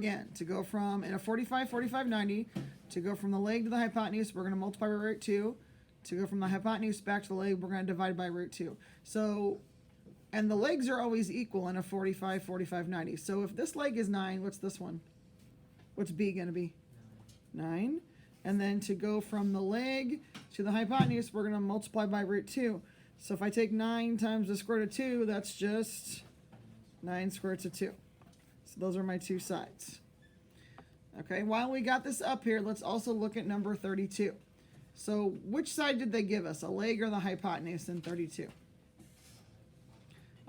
again, to go from, in a 45, 45, 90, to go from the leg to the hypotenuse, we're going to multiply by root 2. To go from the hypotenuse back to the leg, we're going to divide by root 2. So, and the legs are always equal in a 45, 45, 90. So if this leg is 9, what's this one? What's B going to be? 9. And then to go from the leg to the hypotenuse, we're going to multiply by root 2. So if I take 9 times the square root of 2, that's just 9 square roots of 2. So those are my two sides. Okay, while we got this up here, let's also look at number 32. So which side did they give us, a leg or the hypotenuse in 32?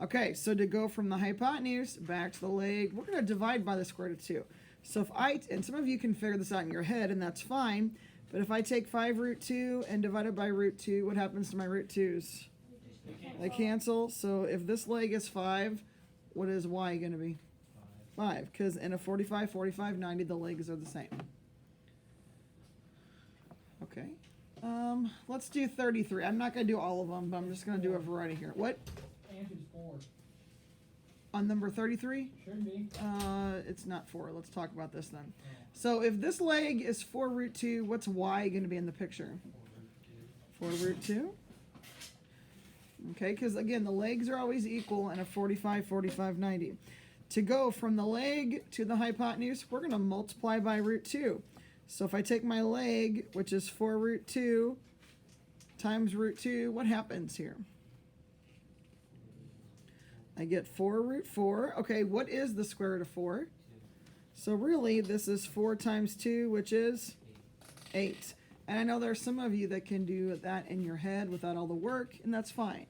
Okay, so to go from the hypotenuse back to the leg, we're going to divide by the square root of 2. So if and some of you can figure this out in your head, and that's fine, but if I take 5 root 2 and divide it by root 2, what happens to my root 2's? They cancel. So if this leg is 5, what is y going to be? 5, because in a 45, 45, 90, the legs are the same. Okay. Let's do 33. I'm not going to do all of them, but I'm just going to do a variety here. What? Answer's 4. On number 33? Should be. It's not 4. Let's talk about this then. So if this leg is 4 root 2, what's y going to be in the picture? 4 root 2. Okay, because again, the legs are always equal in a 45, 45, 90. To go from the leg to the hypotenuse, we're going to multiply by root 2. So if I take my leg, which is 4 root 2, times root 2, what happens here? I get 4 root 4. Okay, what is the square root of 4? So really, this is 4 times 2, which is 8. And I know there are some of you that can do that in your head without all the work, and that's fine.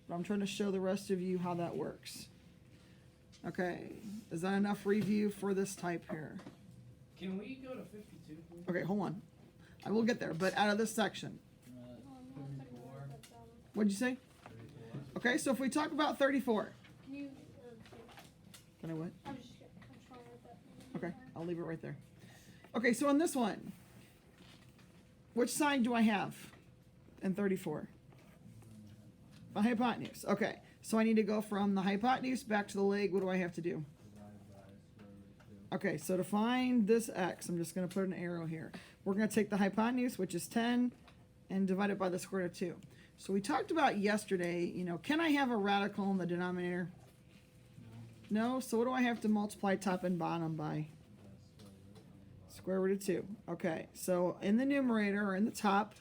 But I'm trying to show the rest of you how that works. Okay, is that enough review for this type here? Can we go to 52, please? Okay, hold on. I will get there, but out of this section. 34. What'd you say? 34. Okay, so if we talk about 34. Can you, Can I what? I'm trying to write that. Okay, I'll leave it right there. Okay, so on this one, which side do I have in 34? The hypotenuse. Okay, so I need to go from the hypotenuse back to the leg. What do I have to do? Okay, so to find this x, I'm just going to put an arrow here. We're going to take the hypotenuse, which is 10, and divide it by the square root of 2. So we talked about yesterday, can I have a radical in the denominator? No, so what do I have to multiply top and bottom by? Square root of 2. Okay, so in the numerator, or in the top,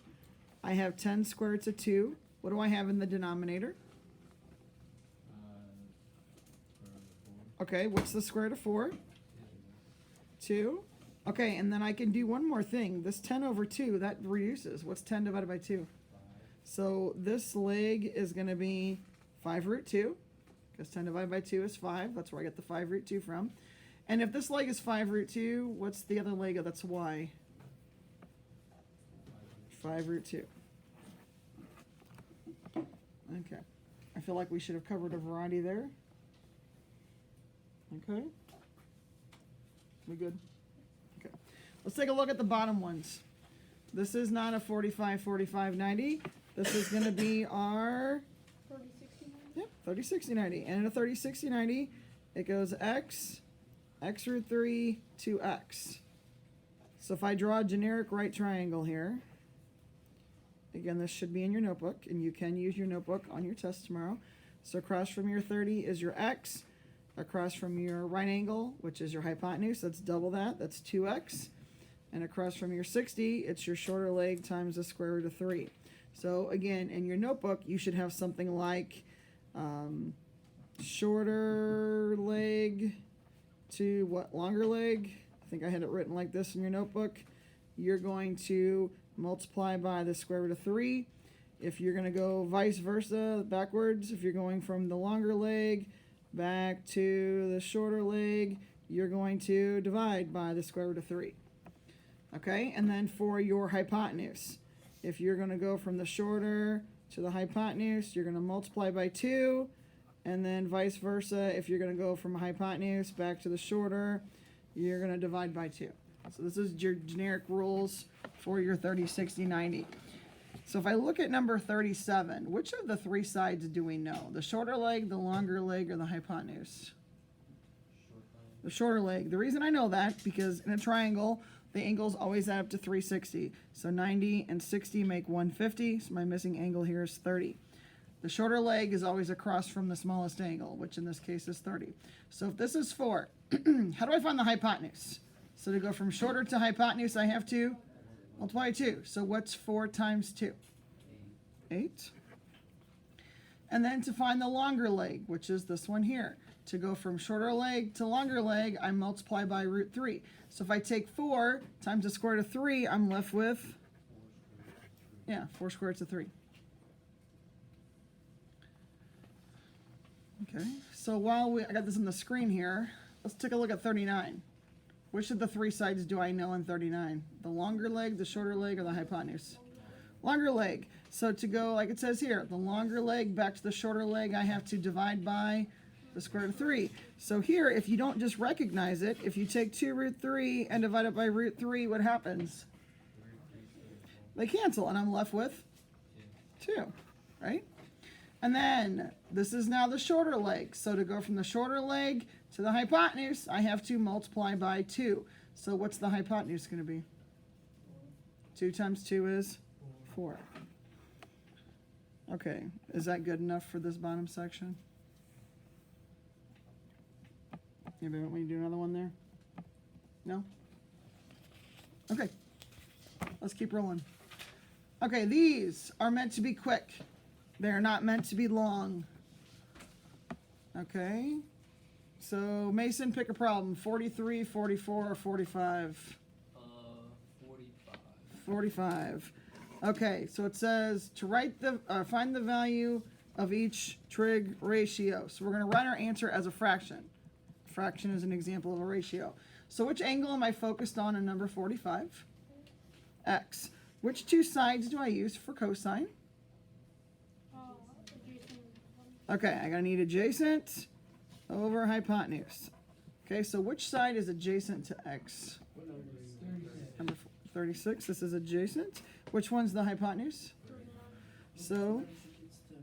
I have 10 square roots of 2. What do I have in the denominator? Okay, what's the square root of 4? 2. Okay, and then I can do one more thing. This 10 over 2, that reduces. What's 10 divided by 2? So this leg is going to be 5 root 2, because 10 divided by 2 is 5. That's where I get the 5 root 2 from. And if this leg is 5 root 2, what's the other leg that's y? 5 root 2. Okay. I feel like we should have covered a variety there. Okay. We good? Okay. Let's take a look at the bottom ones. This is not a 45, 45, 90. This is going to be our 30, 60, 90? Yep, 30, 60, 90. And in a 30, 60, 90, it goes x root 3, 2x. So if I draw a generic right triangle here, again, this should be in your notebook, and you can use your notebook on your test tomorrow. So across from your 30 is your x. Across from your right angle, which is your hypotenuse, that's double that, that's 2x. And across from your 60, it's your shorter leg times the square root of 3. So again, in your notebook, you should have something like shorter leg to what, longer leg? I think I had it written like this in your notebook. You're going to multiply by the square root of 3. If you're going to go vice versa, backwards, if you're going from the longer leg back to the shorter leg, you're going to divide by the square root of 3. Okay, and then for your hypotenuse, if you're going to go from the shorter to the hypotenuse, you're going to multiply by 2, and then vice versa, if you're going to go from a hypotenuse back to the shorter, you're going to divide by 2. So this is your generic rules for your 30, 60, 90. So if I look at number 37, which of the three sides do we know? The shorter leg, the longer leg, or the hypotenuse? the shorter leg. The reason I know that, because in a triangle, the angles always add up to 360. So 90 and 60 make 150, so my missing angle here is 30. The shorter leg is always across from the smallest angle, which in this case is 30. So if this is 4, how do I find the hypotenuse? So to go from shorter to hypotenuse, I have to multiply 2. So what's 4 times 2? 8. And then to find the longer leg, which is this one here. To go from shorter leg to longer leg, I multiply by root 3. So if I take 4 times the square root of 3, I'm left with, 4 square roots of 3. Okay, so while I got this on the screen here, let's take a look at 39. Which of the 3 sides do I know in 39? The longer leg, the shorter leg, or the hypotenuse? Longer leg. So to go, like it says here, the longer leg back to the shorter leg, I have to divide by the square root of 3. So here, if you don't just recognize it, if you take 2 root 3 and divide it by root 3, what happens? They cancel, and I'm left with 2, right? And then this is now the shorter leg. So to go from the shorter leg to the hypotenuse, I have to multiply by 2. So what's the hypotenuse going to be? 2 times 2 is 4. Okay, is that good enough for this bottom section? Anybody want me to do another one there? No? Okay, let's keep rolling. Okay, these are meant to be quick. They're not meant to be long. Okay, so Mason, pick a problem. 43, 44, or 45? 45. 45. Okay, so it says to find the value of each trig ratio. So we're going to write our answer as a fraction. Fraction is an example of a ratio. So which angle am I focused on in number 45? X. Which 2 sides do I use for cosine? Adjacent. Okay, I gotta need adjacent over hypotenuse. Okay, so which side is adjacent to X? What number is 36? Number 36, this is adjacent. Which one's the hypotenuse? So, It's to 52,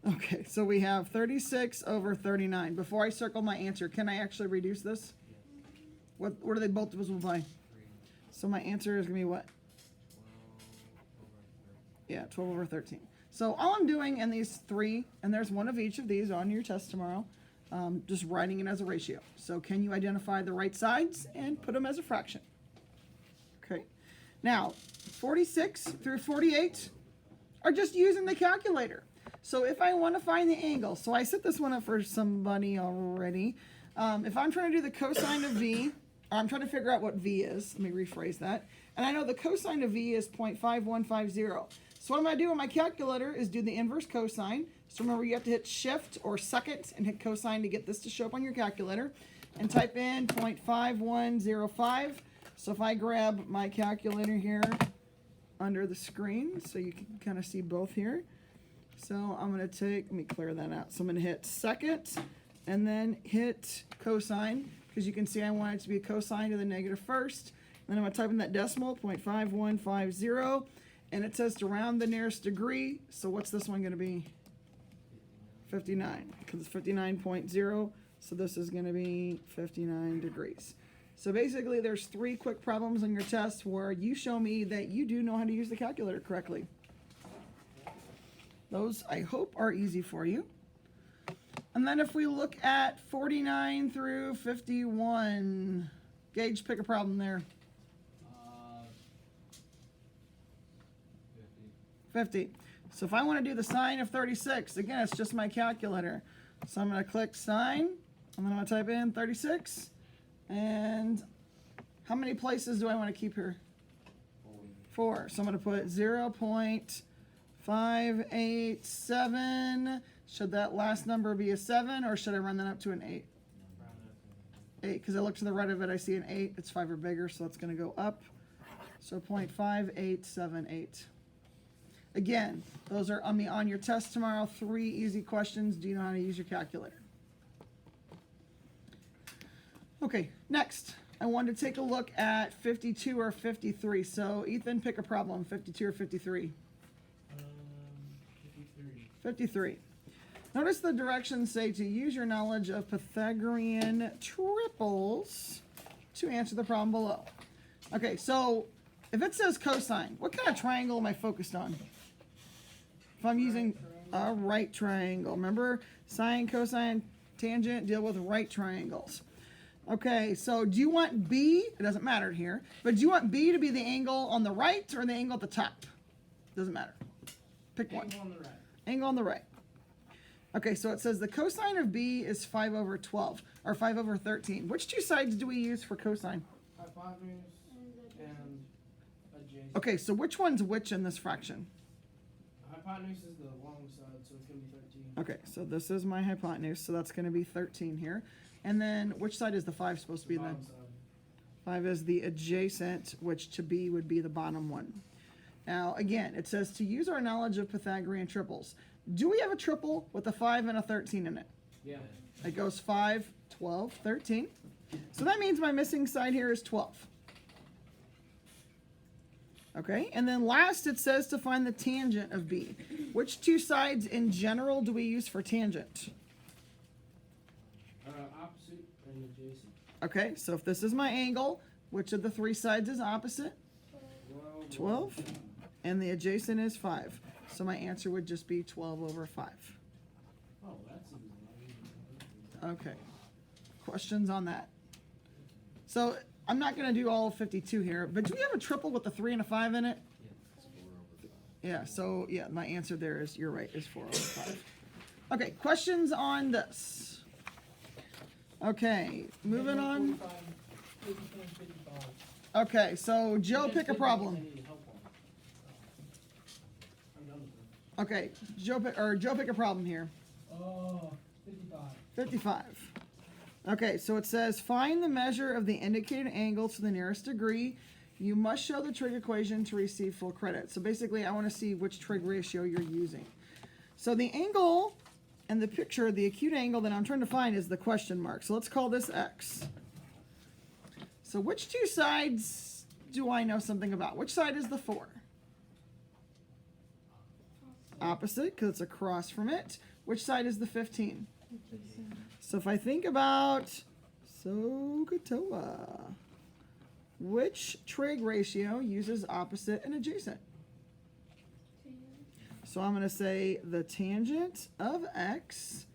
53. okay, so we have 36 over 39. Before I circle my answer, can I actually reduce this? What are they both divisible by? So my answer is gonna be what? 12 over 13. So all I'm doing in these 3, and there's one of each of these on your test tomorrow, just writing it as a ratio. So can you identify the right sides and put them as a fraction? Okay. Now, 46 through 48 are just using the calculator. So if I want to find the angle, so I set this one up for somebody already. If I'm trying to do the cosine of V, or I'm trying to figure out what V is, let me rephrase that. And I know the cosine of V is 0.5150. So what I'm going to do on my calculator is do the inverse cosine. So remember, you have to hit shift or second and hit cosine to get this to show up on your calculator. And type in 0.5105. So if I grab my calculator here under the screen, so you can kind of see both here. So I'm going to let me clear that out. So I'm going to hit second and then hit cosine, because you can see I want it to be a cosine to the negative first. Then I'm going to type in that decimal, 0.5150. And it says to round the nearest degree. So what's this one going to be? 59, because it's 59.0. So this is going to be 59 degrees. So basically there's 3 quick problems on your test where you show me that you do know how to use the calculator correctly. Those, I hope, are easy for you. And then if we look at 49 through 51, Gage, pick a problem there. 50. So if I want to do the sine of 36, again, it's just my calculator. So I'm going to click sine, and then I'm going to type in 36. And how many places do I want to keep here? 4. So I'm going to put 0.587. Should that last number be a 7, or should I run that up to an 8? 8, because I look to the right of it, I see an 8. It's 5 or bigger, so it's going to go up. So 0.5878. Again, those are on your test tomorrow. 3 easy questions. Do you know how to use your calculator? Okay, next, I want to take a look at 52 or 53. So, Ethan, pick a problem, 52 or 53. 53. 53. Notice the directions say to use your knowledge of Pythagorean triples to answer the problem below. Okay, so if it says cosine, what kind of triangle am I focused on? If I'm using a right triangle, remember sine, cosine, tangent, deal with right triangles. Okay, so do you want B, it doesn't matter here, but do you want B to be the angle on the right or the angle at the top? Doesn't matter. Pick one. Angle on the right. Angle on the right. Okay, so it says the cosine of B is 5 over 12, or 5 over 13. Which two sides do we use for cosine? Hypotenuse and adjacent. Okay, so which one's which in this fraction? Hypotenuse is the long side, so it's going to be 13. Okay, so this is my hypotenuse, so that's going to be 13 here. And then which side is the 5 supposed to be then? Bottom side. 5 is the adjacent, which to B would be the bottom one. Now, again, it says to use our knowledge of Pythagorean triples. Do we have a triple with a 5 and a 13 in it? Yeah. It goes 5, 12, 13. So that means my missing side here is 12. Okay, and then last it says to find the tangent of B. Which two sides in general do we use for tangent? Opposite and adjacent. Okay, so if this is my angle, which of the three sides is opposite? 12. And the adjacent is 5. So my answer would just be 12 over 5. Oh, that's easy. Okay. Questions on that? So I'm not going to do all 52 here, but do we have a triple with a 3 and a 5 in it? Yeah, so yeah, my answer there is, you're right, is 4 over 5. Okay, questions on this? Okay, moving on. 45, 54, 55. Okay, so Joe, pick a problem. I need help on. I'm done with it. Okay, Joe, pick a problem here. Oh, 55. 55. Okay, so it says find the measure of the indicated angle to the nearest degree. You must show the trig equation to receive full credit. So basically, I want to see which trig ratio you're using. So the angle in the picture, the acute angle that I'm trying to find is the question mark. So let's call this x. So which two sides do I know something about? Which side is the 4? Opposite, because it's across from it. Which side is the 15? So if I think about SOHCAHTOA, which trig ratio uses opposite and adjacent? So I'm going to say the tangent of x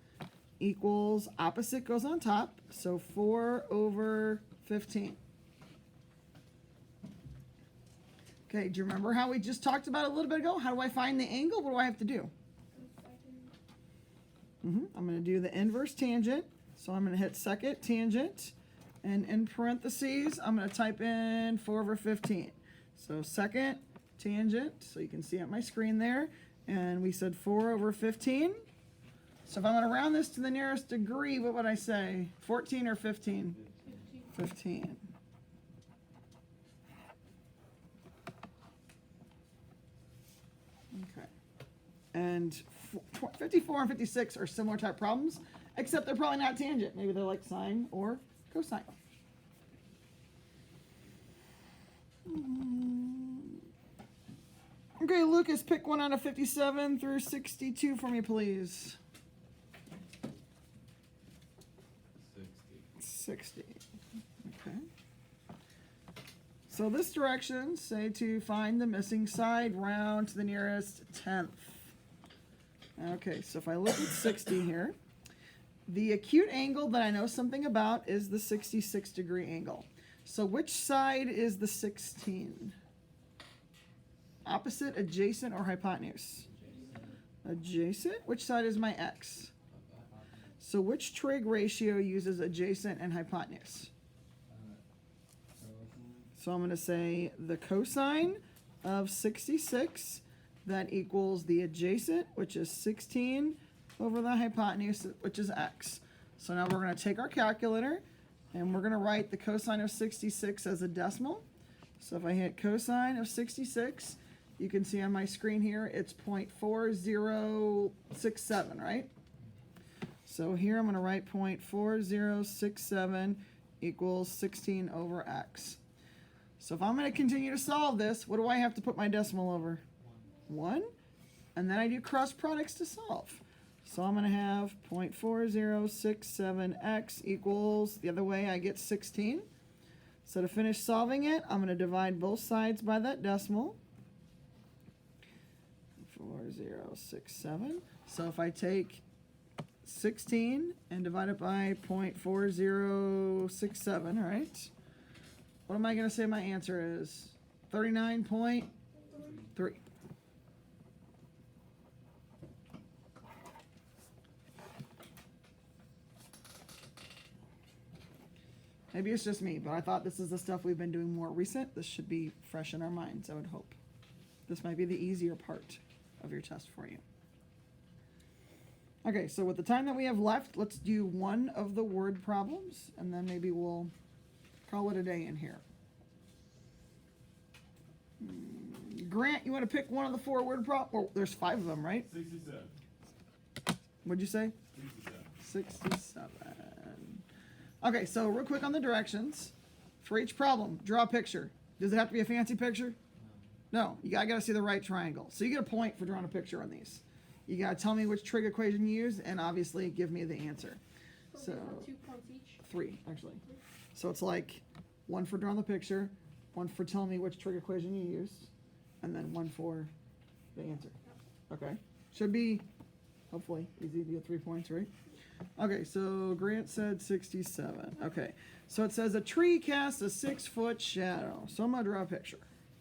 equals opposite goes on top, so 4 over 15. Okay, do you remember how we just talked about it a little bit ago? How do I find the angle? What do I have to do? I'm going to do the inverse tangent. So I'm going to hit second tangent. And in parentheses, I'm going to type in 4 over 15. So second tangent, so you can see on my screen there. And we said 4 over 15. So if I'm going to round this to the nearest degree, what would I say? 14 or 15? 15. Okay. And 54 and 56 are similar type problems, except they're probably not tangent. Maybe they're like sine or cosine. Okay, Lucas, pick one out of 57 through 62 for me, please. 60. Okay. So this direction, say to find the missing side, round to the nearest 10th. Okay, so if I look at 60 here, the acute angle that I know something about is the 66-degree angle. So which side is the 16? Opposite, adjacent, or hypotenuse? Adjacent. Which side is my x? So which trig ratio uses adjacent and hypotenuse? So I'm going to say the cosine of 66, that equals the adjacent, which is 16, over the hypotenuse, which is x. So now we're going to take our calculator, and we're going to write the cosine of 66 as a decimal. So if I hit cosine of 66, you can see on my screen here, it's 0.4067, right? So here I'm going to write 0.4067 equals 16 over x. So if I'm going to continue to solve this, what do I have to put my decimal over? 1. And then I do cross products to solve. So I'm going to have 0.4067x equals, the other way I get 16. So to finish solving it, I'm going to divide both sides by that decimal. 4067. So if I take 16 and divide it by 0.4067, right? What am I going to say my answer is? 39.3. Maybe it's just me, but I thought this is the stuff we've been doing more recent. This should be fresh in our minds, I would hope. This might be the easier part of your test for you. Okay, so with the time that we have left, let's do one of the word problems, and then maybe we'll call it a day in here. Grant, you want to pick one of the 4 word problems? Well, there's 5 of them, right? 67. What'd you say? 67. 67. Okay, so real quick on the directions. For each problem, draw a picture. Does it have to be a fancy picture? No, you gotta see the right triangle. So you get a point for drawing a picture on these. You gotta tell me which trig equation you use, and obviously give me the answer. So we have 2 points each. 3, actually. So it's like 1 for drawing the picture, 1 for telling me which trig equation you used, and then 1 for the answer. Okay, should be, hopefully, easy to get 3 points, right? Okay, so Grant said 67. Okay, so it says a tree casts a 6-foot shadow. So I'm gonna draw a picture.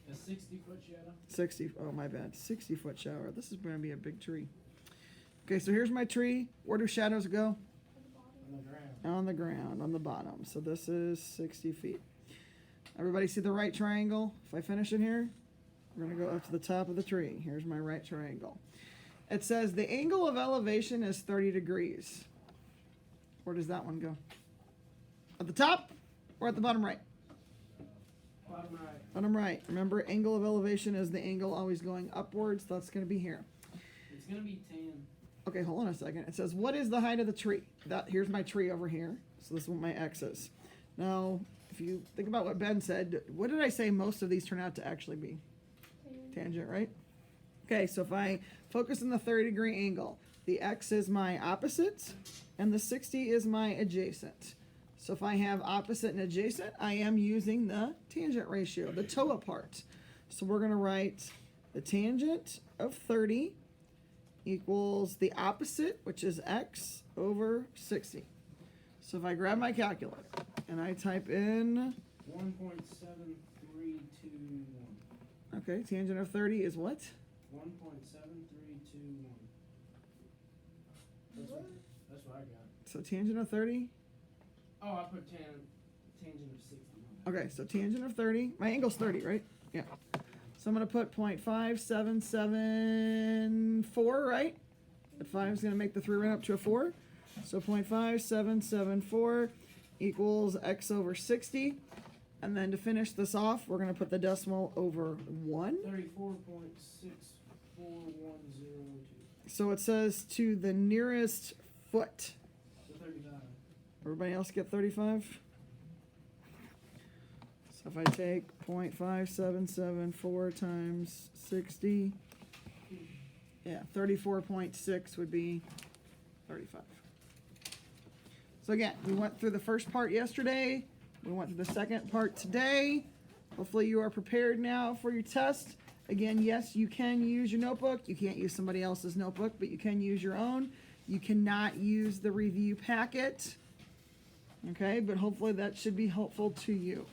A 60-foot shadow. 60, oh my bad, 60-foot shadow. This is gonna be a big tree. Okay, so here's my tree. Where do shadows go? On the ground. On the ground, on the bottom. So this is 60 feet. Everybody see the right triangle? If I finish it here, we're gonna go up to the top of the tree. Here's my right triangle. It says the angle of elevation is 30 degrees. Where does that one go? At the top or at the bottom right? Bottom right. Bottom right. Remember, angle of elevation is the angle always going upwards. That's going to be here. It's gonna be 10. Okay, hold on a second. It says, what is the height of the tree? Here's my tree over here. So this is what my x is. Now, if you think about what Ben said, what did I say most of these turn out to actually be? Tangent, right? Okay, so if I focus on the 30-degree angle, the x is my opposite, and the 60 is my adjacent. So if I have opposite and adjacent, I am using the tangent ratio, the TOA part. So we're going to write the tangent of 30 equals the opposite, which is x, over 60. So if I grab my calculator and I type in, 1.7321. okay, tangent of 30 is what? 1.7321. That's what I got. So tangent of 30? Oh, I put tangent of 60. Okay, so tangent of 30. My angle's 30, right? Yeah. So I'm going to put 0.5774, right? The 5 is going to make the 3 run up to a 4. So 0.5774 equals x over 60. And then to finish this off, we're going to put the decimal over 1. 34.64102. So it says to the nearest foot. So 35. Everybody else get 35? So if I take 0.5774 times 60, yeah, 34.6 would be 35. So again, we went through the first part yesterday. We went through the second part today. Hopefully you are prepared now for your test. Again, yes, you can use your notebook. You can't use somebody else's notebook, but you can use your own. You cannot use the review packet. Okay, but hopefully that should be helpful to you.